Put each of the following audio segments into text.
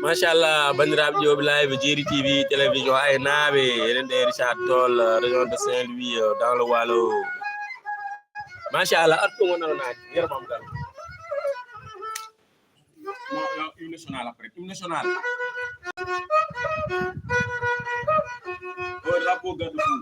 machallah bandiraɓe joɓe live Djeri TV télévision aynaɓe eɗen ɗe Richard Toll région de Saint-Louis dans le Walo machallah artu wonano naji yermam gal hymne national après hymne national o drapeau garde fou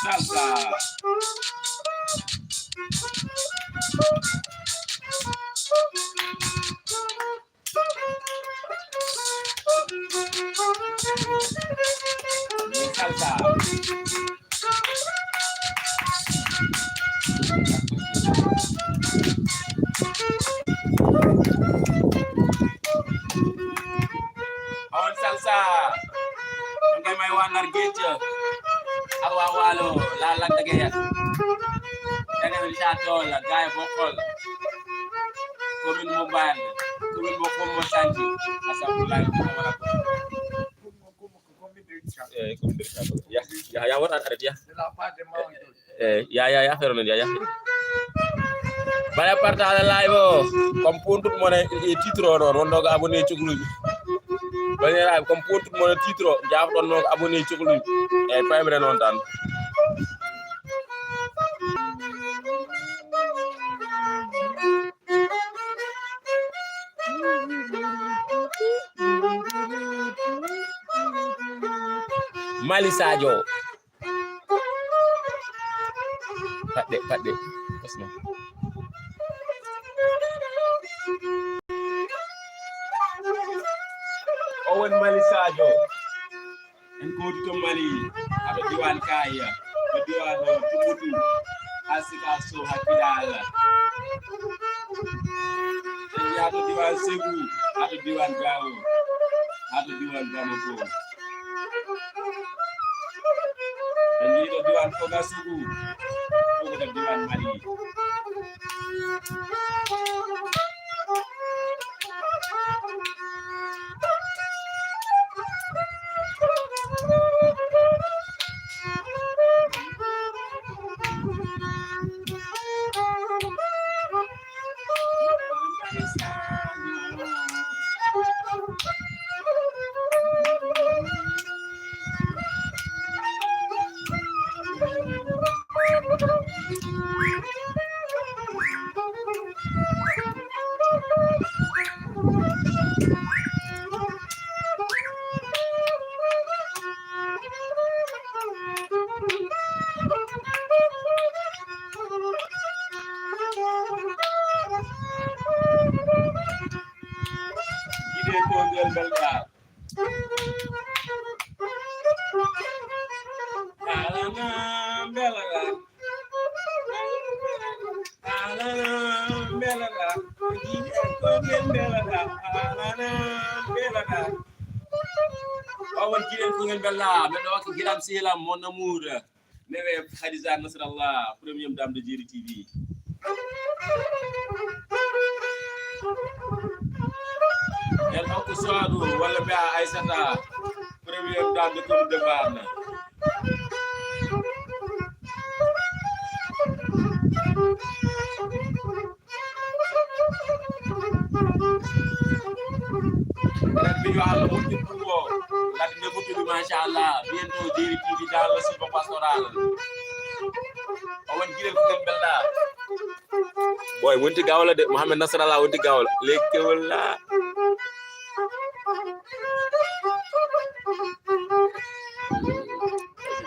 salsa salsa on salsa ngay may wa Ndar Géej ak waa Waalo la Lac de Guiers dangay Richard Toll gaay bokkol commune Mombane commune Mokombo Sanji asapulay ko wala ko ya war an arrêt ya feronon ya bala partage live comme puntut mone titre non wonno ko abonné cugluji bandiraɓe comme puntut mone titre jafɗon no ko abonné cugluji e paybre non tan Mali Sadio padde osno Owen Mali Sadio en ko to Mali aɓe diwan kaya ɓe diwan tumutu asika so hakkidal en yato diwan Ségou aɓe diwan Gao aɓe diwan Bamako en yiɗo diwan Foga Ségou fogo dem diwan Mali Awan kiren ko ngel bella be do ko giram selam mon amour newe Khadija Nasrallah première dame de Djeri TV el ko soadu wala be Aïssata première dame de Côte d'Ivoire video Allah mukti pour la nebutu bi machallah bientôt Djeri TV dans le site pastoral awan girel ko ngel bella boy wonti gawla de Mohamed Nasrallah wonti gawla lekke wala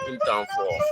un temps fort